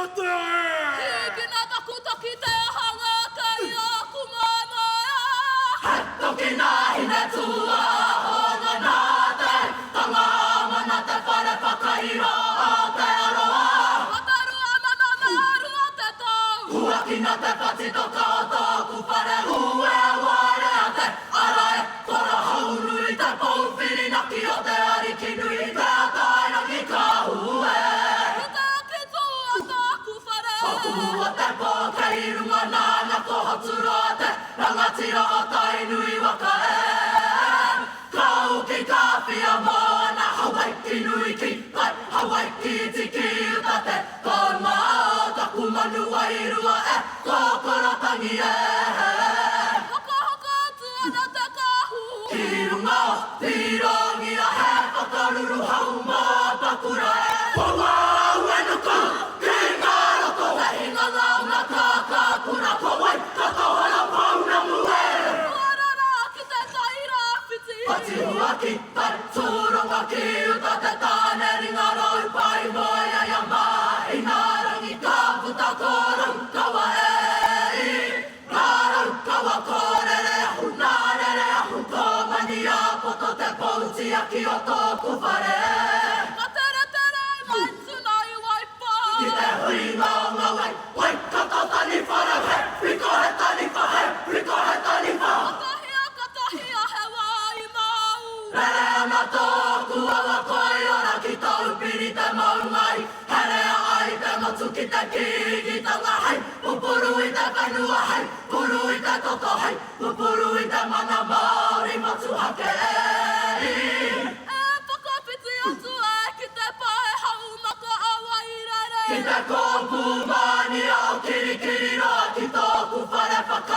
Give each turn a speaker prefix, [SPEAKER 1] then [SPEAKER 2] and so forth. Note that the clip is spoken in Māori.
[SPEAKER 1] Ikinä takutoki te halata ja kumanoja.
[SPEAKER 2] Toki näin tua ona nate, tangama te pare pakairo te aroa.
[SPEAKER 1] Matarua mamamaru oteto.
[SPEAKER 2] Huakina te patsito kato ku pare hue wareate. Arae kora haurui te poufiri naki o te arikinui te taina ki kahue. Pakua te pōkei runga nāna koho turote, rangatira o tainui waka e. Kau ki kāwhia mōna, Hawaii nui ki, kai Hawaii tiki utate. Ko mao taku manu wairua e, ko korotangi e.
[SPEAKER 1] Hoko hoko tuana te kahu.
[SPEAKER 2] Ki runga o tirongi a he, whakaruru hau mō pakura e. Paua uenuka, ki ngaro hinga launa kāka kura kawai katohana pauna mue.
[SPEAKER 1] Puarara ki te taira whiti.
[SPEAKER 2] Pati huaki tai tūronga ki uta te tāne ringa rau pai moia ia mai. Nā rangi ka puta kōrau kawa e i. Nā rau kawa kōrere ahu, nā rere ahu kōmani a poto te pouti aki o tōku whare.
[SPEAKER 1] Ka tere tere mai tunai waipa.
[SPEAKER 2] Ki te hui maunga wai, wai kato tani whara he, riko he tani wha he, riko he tani wha.
[SPEAKER 1] Katahia he wai mau.
[SPEAKER 2] Rere ana tōku awa koi ora ki tau piri te maungai, here a ai te motu ki te kīgitanga hei, pupuru i te whenua hei, puru i te toto hei, pupuru i te mana Māori motu hake e.
[SPEAKER 1] Whakawhiti atu e ki te pae hau maka awa i rere.
[SPEAKER 2] Ki te kōpū mani o kirikiri roa ki tōku whare whaka